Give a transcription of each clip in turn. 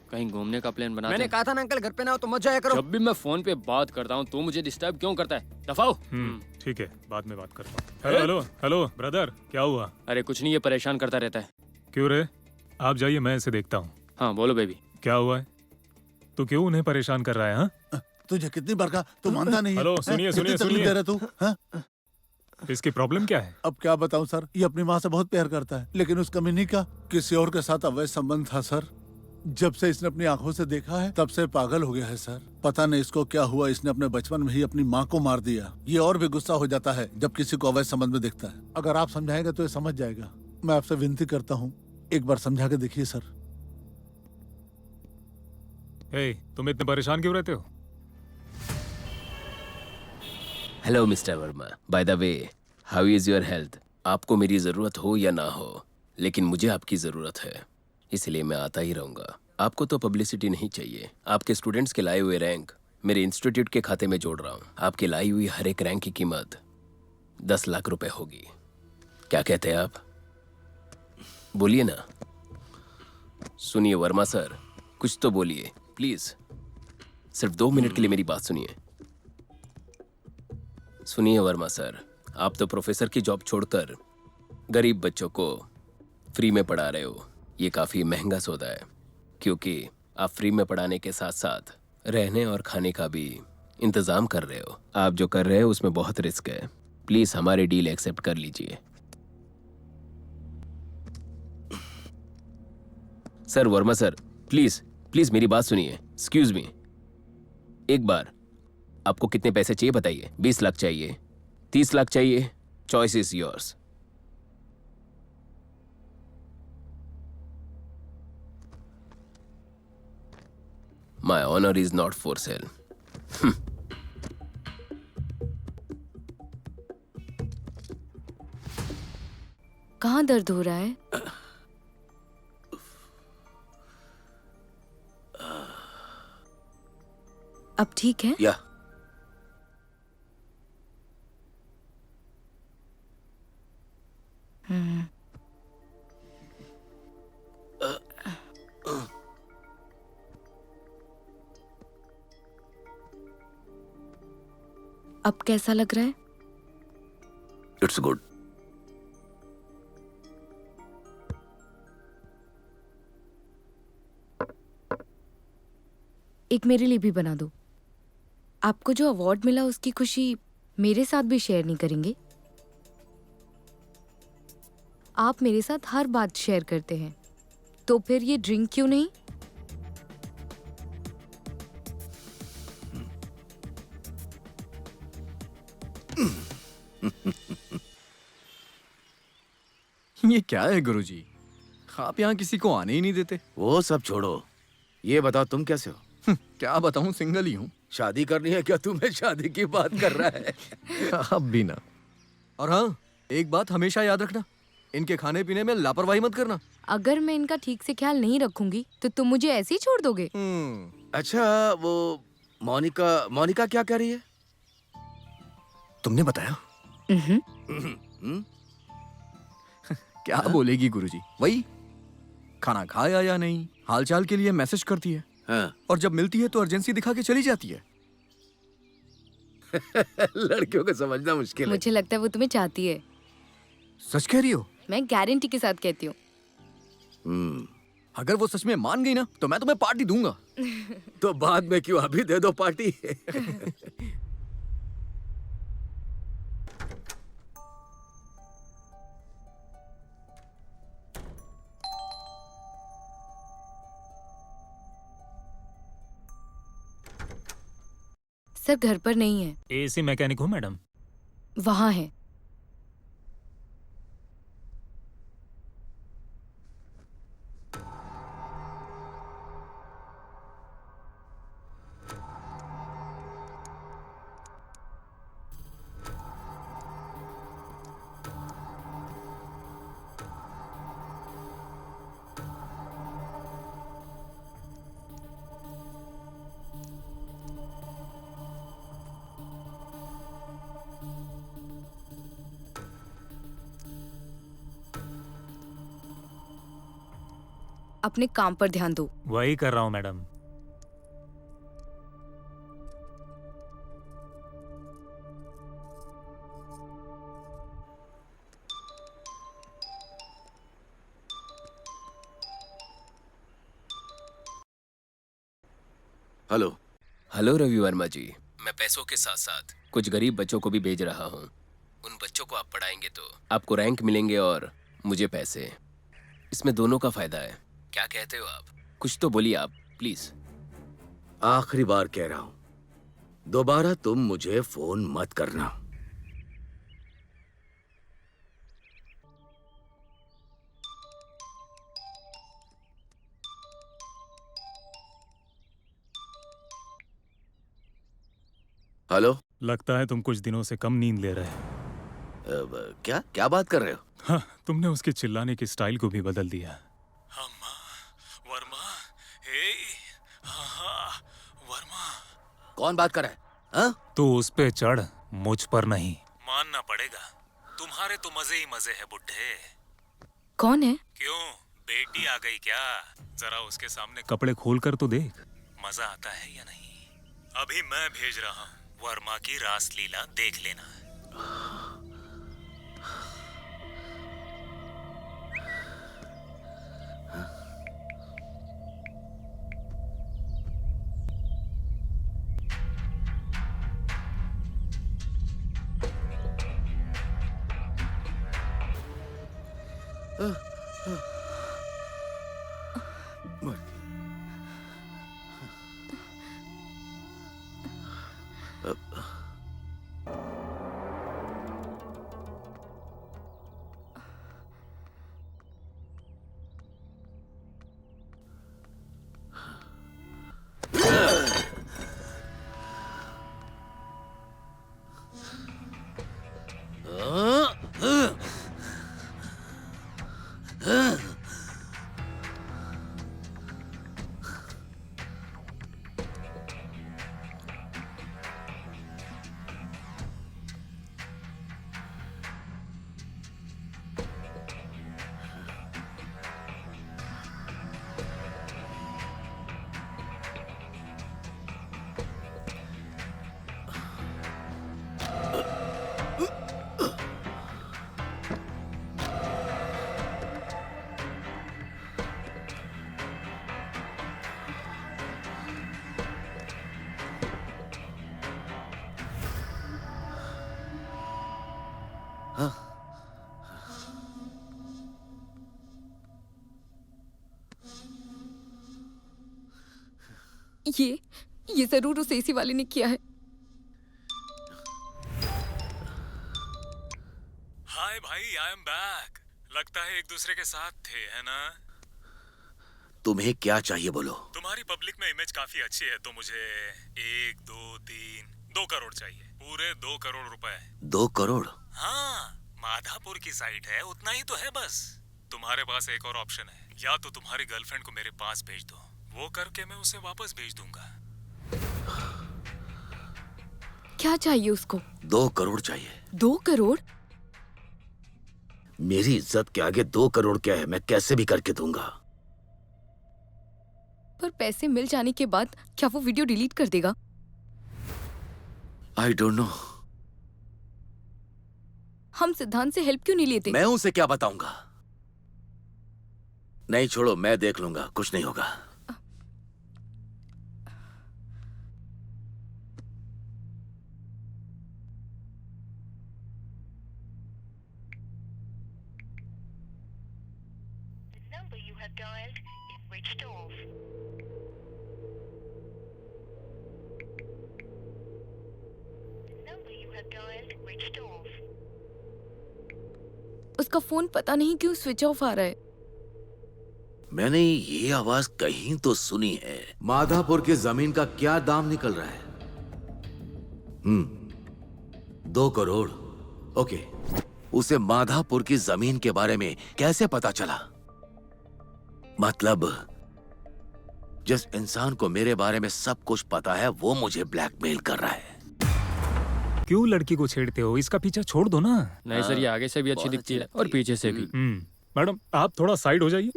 कहीं घूमने का प्लान बनाते मैंने हैं। कहा था ना अंकल घर पे ना हो तो मत जाया करो। जब भी मैं फोन पे बात करता हूँ तो मुझे डिस्टर्ब क्यों करता है? दफाओ। ठीक है, बाद में बात करता हूँ। हेलो हेलो हेलो ब्रदर, क्या हुआ? अरे कुछ नहीं, ये परेशान करता रहता है। क्यों रे? आप जाइए, मैं इसे देखता हूँ। हाँ बोलो बेबी। क्या हुआ है? तू क्यों उन्हें परेशान कर रहा है? हाँ, तुझे कितनी बार कहा, तू मानता नहीं है। हेलो, हैं? सुनिए, कितनी सुनिए, तकलीफ सुनिए। दे रहा तू? हाँ? इसकी प्रॉब्लम क्या है? अब क्या बताऊं सर, ये अपनी माँ से बहुत प्यार करता है, लेकिन उस कमीनी का किसी और के साथ अवैध संबंध था सर। जब से इसने अपनी आंखों से देखा है तब से पागल हो गया है सर। पता नहीं इसको क्या हुआ, इसने अपने बचपन में ही अपनी माँ को मार दिया। ये और भी गुस्सा हो जाता है जब किसी को अवैध संबंध में देखता है। अगर आप समझाएंगे तो ये समझ जाएगा। मैं आपसे विनती करता हूँ, एक बार समझा के देखिए सर। हे, तुम इतने परेशान क्यों रहते हो? Hello mister Verma, by the way, how is your health? आपको मेरी जरूरत हो या ना हो, लेकिन मुझे आपकी जरूरत है, इसलिए मैं आता ही रहूंगा। आपको तो पब्लिसिटी नहीं चाहिए। आपके स्टूडेंट्स के लाए हुए रैंक मेरे इंस्टीट्यूट के खाते में जोड़ रहा हूँ। आपकी लाई हुई हर एक रैंक की कीमत 10 लाख रुपए होगी। क्या कहते हैं आप? बोलिए ना। सुनिए वर्मा सर, कुछ तो बोलिए प्लीज। सिर्फ 2 मिनट के लिए मेरी बात सुनिए। सुनिए वर्मा सर, आप तो प्रोफेसर की जॉब छोड़कर गरीब बच्चों को फ्री में पढ़ा रहे हो। ये काफी महंगा सौदा है, क्योंकि आप फ्री में पढ़ाने के साथ साथ रहने और खाने का भी इंतजाम कर रहे हो। आप जो कर रहे हो उसमें बहुत रिस्क है। प्लीज हमारी डील एक्सेप्ट कर लीजिए। Sir Verma sir, please please मेरी बात सुनिए। एक्सक्यूज मी, एक बार आपको कितने पैसे चाहिए बताइए। 20 लाख चाहिए, 30 लाख चाहिए, choice is yours. My honour is not for sale. कहाँ दर्द हो रहा है? अब ठीक है? या अब कैसा लग रहा है? It's good. एक मेरे लिए भी बना दो। आपको जो अवार्ड मिला उसकी खुशी मेरे साथ भी शेयर नहीं करेंगे? आप मेरे साथ हर बात शेयर करते हैं, तो फिर ये ड्रिंक क्यों नहीं? ये क्या है गुरुजी, आप यहाँ किसी को आने ही नहीं देते। वो सब छोड़ो, ये बताओ तुम कैसे हो? क्या बताऊँ, सिंगल ही हूँ। शादी करनी है क्या? तुम्हें शादी की बात कर रहा है? अब भी ना। और हाँ, एक बात हमेशा याद रखना, इनके खाने पीने में लापरवाही मत करना। अगर मैं इनका ठीक से ख्याल नहीं रखूंगी तो तुम मुझे ऐसे ही छोड़ दोगे? अच्छा, वो मोनिका क्या कह रही है? तुमने बताया? क्या बोलेगी गुरुजी? वही खाना खाया या नहीं, हालचाल के लिए मैसेज करती है। हाँ। और जब मिलती है तो अर्जेंसी दिखा के चली जाती है। लड़कियों को समझना मुश्किल है। मुझे लगता है वो तुम्हें चाहती है। सच कह रही हो? मैं गारंटी के साथ कहती हूँ। अगर वो सच में मान गई ना तो मैं तुम्हें पार्टी दूंगा। तो बाद में क्यों, अभी दे दो पार्टी। सर घर पर नहीं है। एसी मैकेनिक हूँ मैडम। वहाँ है। अपने काम पर ध्यान दो। वही कर रहा हूँ madam. Hello. Hello Ravi Verma ji, मैं पैसों के साथ साथ कुछ गरीब बच्चों को भी भेज रहा हूँ। उन बच्चों को आप पढ़ाएंगे तो आपको रैंक मिलेंगे और मुझे पैसे। इसमें दोनों का फायदा है। क्या कहते हो आप? कुछ तो बोलिए आप प्लीज। आखिरी बार कह रहा हूं, दोबारा तुम मुझे फोन मत करना। हेलो। लगता है तुम कुछ दिनों से कम नींद ले रहे हो। क्या क्या बात कर रहे हो? हाँ, तुमने उसके चिल्लाने की स्टाइल को भी बदल दिया। अम्मा, वर्मा, हे, हाँ, वर्मा। कौन बात कर रहा है? हाँ? तू उस पे चढ़, मुझ पर नहीं। मानना पड़ेगा, तुम्हारे तो मजे ही मजे है बुड्ढे। कौन है? क्यों, बेटी आ गई क्या? जरा उसके सामने कपड़े खोल कर तो देख, मजा आता है या नहीं। अभी मैं भेज रहा हूँ, वर्मा की रासलीला देख लेना। ये जरूर उस एसी वाले ने किया है। हाय भाई, आई एम बैक। लगता है एक दूसरे के साथ थे, है ना? तुम्हें क्या चाहिए बोलो। तुम्हारी पब्लिक में इमेज काफी अच्छी है, तो मुझे 1, 2, 3, 2 करोड़ चाहिए। पूरे 2 करोड़ रुपए। 2 करोड़? हाँ, माधापुर की साइट है, उतना ही तो है बस। तुम्हारे पास एक और ऑप्शन है, या तो तुम्हारी गर्लफ्रेंड को मेरे पास भेज दो, वो करके मैं उसे वापस भेज दूंगा। क्या चाहिए उसको? 2 करोड़ चाहिए। 2 करोड़? मेरी इज्जत के आगे 2 करोड़ क्या है, मैं कैसे भी करके दूंगा। पर पैसे मिल जाने के बाद क्या वो वीडियो डिलीट कर देगा? I don't know. हम सिद्धांत से हेल्प क्यों नहीं लेते? मैं उसे क्या बताऊंगा? नहीं छोड़ो, मैं देख लूंगा, कुछ नहीं होगा। उसका फोन पता नहीं क्यों स्विच ऑफ आ रहा है। मैंने ये आवाज कहीं तो सुनी है। माधापुर की जमीन का क्या दाम निकल रहा है? 2 करोड़। ओके, उसे माधापुर की जमीन के बारे में कैसे पता चला? मतलब जिस इंसान को मेरे बारे में सब कुछ पता है, वो मुझे ब्लैकमेल कर रहा है। क्यों लड़की को छेड़ते हो? इसका पीछा छोड़ दो ना। नहीं सर, ये आगे से भी अच्छी बहुत दिखती अच्छी है और लगती है। पीछे से भी। मैडम, आप थोड़ा साइड हो जाइए।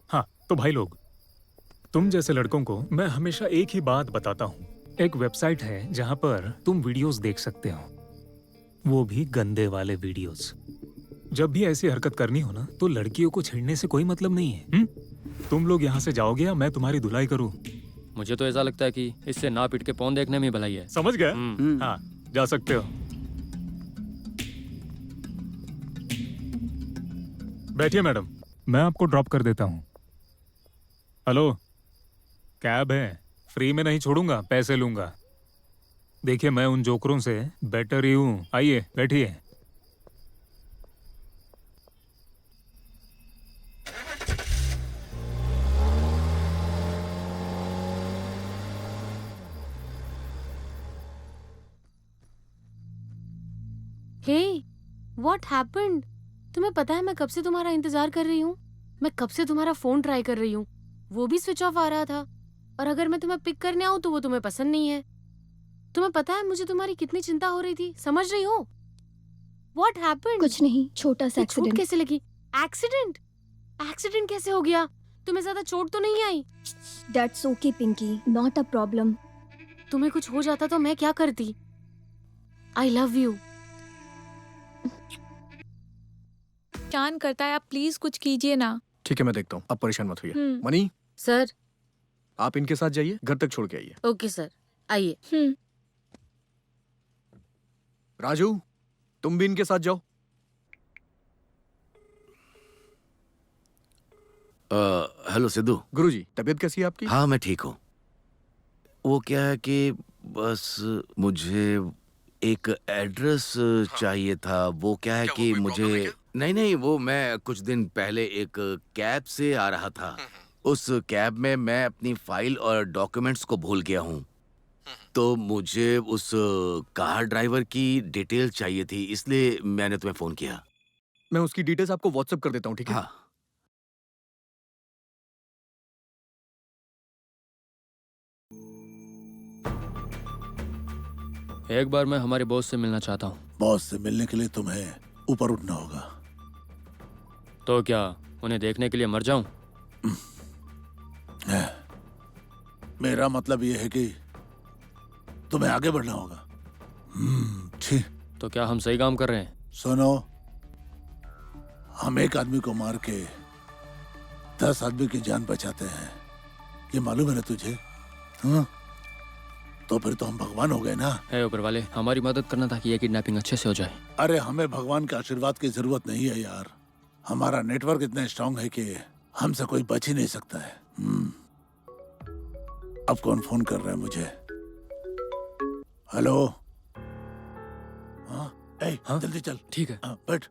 हाँ, तो भाई लोग, तुम जैसे लड़कों को मैं हमेशा एक ही बात बताता हूँ। एक वेबसाइट है जहाँ पर तुम वीडियोस देख सकते हो, वो भी गंदे वाले वीडियोस। जब भी ऐसी हरकत करनी हो ना, तो लड़कियों को छेड़ने से कोई मतलब नहीं है। तुम लोग यहाँ से जाओगे या मैं तुम्हारी धुलाई करूँ? मुझे तो ऐसा लगता है कि इससे ना पिट के पौन देखने में ही भलाई है। समझ गए? हाँ, जा सकते हो। बैठिए मैडम, मैं आपको ड्रॉप कर देता हूँ। हेलो, कैब है, फ्री में नहीं छोड़ूंगा, पैसे लूंगा। देखिए, मैं उन जोकरों से बेटर ही हूँ। आइए बैठिए। हे, व्हाट हैपेंड? तुम्हें पता है मैं कब से तुम्हारा इंतजार कर रही हूँ? मैं कब से तुम्हारा फोन ट्राई कर रही हूँ, वो भी स्विच ऑफ आ रहा था। और अगर मैं तुम्हें पिक करने आऊँ तो वो तुम्हें पसंद नहीं है। तुम्हें पता है मुझे तुम्हारी कितनी चिंता हो रही थी, समझ रही हो? What happened? कुछ नहीं, छोटा सा ये चोट एक्सीडेंट। कैसे लगी? एक्सीडेंट? एक्सीडेंट कैसे हो गया? तुम्हें ज्यादा चोट तो नहीं आई? That's okay Pinky, not a problem. तुम्हें कुछ हो जाता तो मैं क्या करती? I love you. परेशान करता है, आप प्लीज कुछ कीजिए ना। ठीक है, मैं देखता हूँ, अब परेशान मत होइए। Money, sir. आप इनके साथ जाइए, घर तक छोड़ के आइए। ओके सर, आइए। राजू, तुम भी इनके साथ जाओ। हेलो सिद्धू। गुरुजी, तबीयत कैसी है आपकी? हाँ, मैं ठीक हूँ। वो क्या है कि बस मुझे एक एड्रेस चाहिए था। वो क्या है कि मुझे नहीं, वो मैं कुछ दिन पहले एक कैब से आ रहा था। उस कैब में मैं अपनी फाइल और डॉक्यूमेंट्स को भूल गया हूँ। तो मुझे उस कार ड्राइवर की डिटेल चाहिए थी, इसलिए मैंने तुम्हें फोन किया। मैं उसकी डिटेल्स आपको व्हाट्सएप कर देता हूँ, ठीक है? हाँ। एक बार मैं हमारे बॉस से मिलना चाहता हूँ। बॉस से मिलने के लिए तुम्हें ऊपर उठना होगा। तो क्या उन्हें देखने के लिए मर जाऊं? मेरा मतलब यह है कि तुम्हें आगे बढ़ना होगा। ठीक। तो क्या हम सही काम कर रहे हैं? सुनो, हम एक आदमी को मार के 10 आदमी की जान बचाते हैं, ये मालूम है ना तुझे? हाँ? तो फिर तो हम भगवान हो गए ना। है ऊपर वाले, हमारी मदद करना ताकि ये किडनैपिंग अच्छे से हो जाए। अरे हमें भगवान के आशीर्वाद की जरूरत नहीं है यार। हमारा नेटवर्क इतना स्ट्रांग है कि हमसे कोई बच ही नहीं सकता है। अब कौन फोन कर रहा है मुझे? हेलो? हाँ? हाँ? जल्दी चल। ठीक है। बैठ।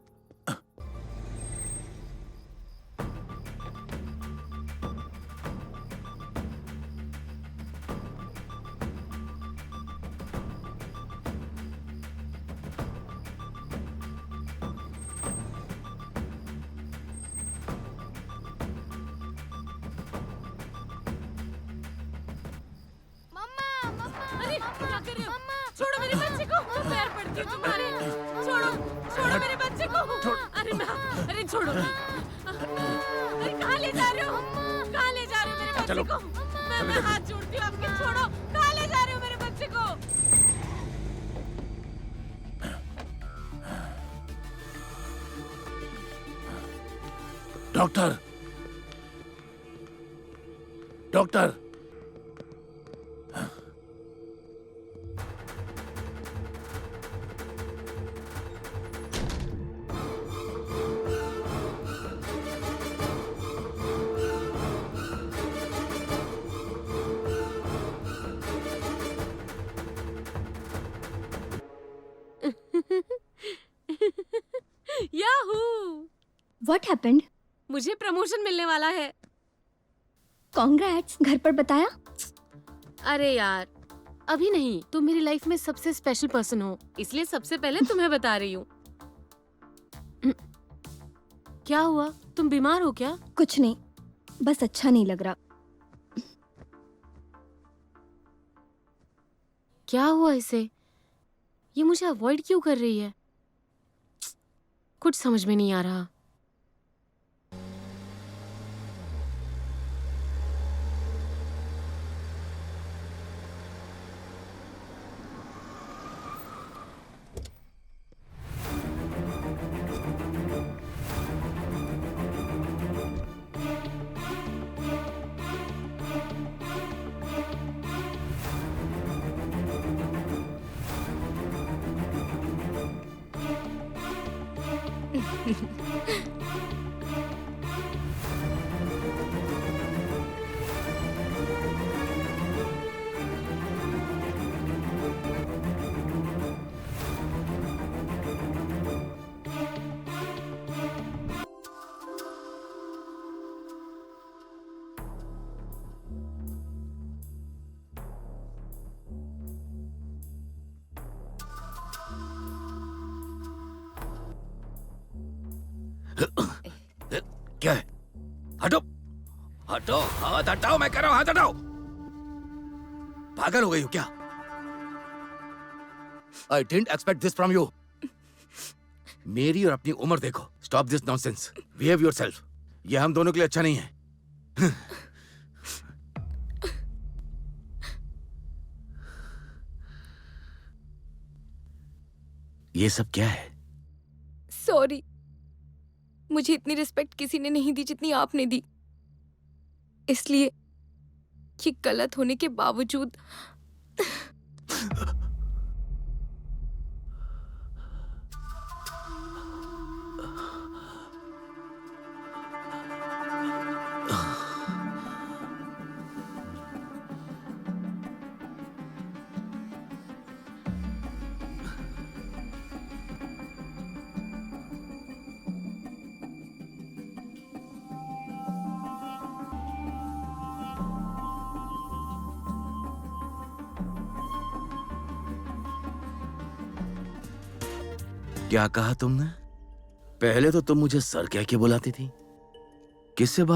छोड़ो मेरे बच्चे को, पैर पड़ती हूँ तुम्हारे। छोड़ो, छोड़ो मेरे बच्चे को। अरे छोड़ो। अरे कहाँ ले जा रहे हो? कहाँ ले जा रहे हो मेरे बच्चे को? मैं हाथ जोड़ती हूँ आपके, छोड़ो। कहाँ ले जा रहे हो मेरे बच्चे को? Doctor, doctor. Yahoo! What happened? मुझे प्रमोशन मिलने वाला है। कॉन्ग्रेट्स, घर पर बताया? अरे यार, अभी नहीं। तुम मेरी लाइफ में सबसे स्पेशल पर्सन हो, इसलिए सबसे पहले तुम्हें बता रही हूँ। क्या हुआ? तुम बीमार हो क्या? कुछ नहीं, बस अच्छा नहीं लग रहा। क्या हुआ इसे? ये मुझे अवॉइड क्यों कर रही है? कुछ समझ में नहीं आ रहा। क्या है? हटो, हटो, हाथ हटाओ, मैं कह रहा हूं हाथ हटाओ। पागल हो गई हो क्या? I didn't expect this from you. मेरी और अपनी उम्र देखो। Stop this nonsense. Behave yourself. ये हम दोनों के लिए अच्छा नहीं है। ये सब क्या है? सॉरी, मुझे इतनी रिस्पेक्ट किसी ने नहीं दी जितनी आपने दी, इसलिए ये गलत होने के बावजूद क्या कहा तुमने? पहले तो तुम मुझे सर कह के बुलाती थी। किससे बात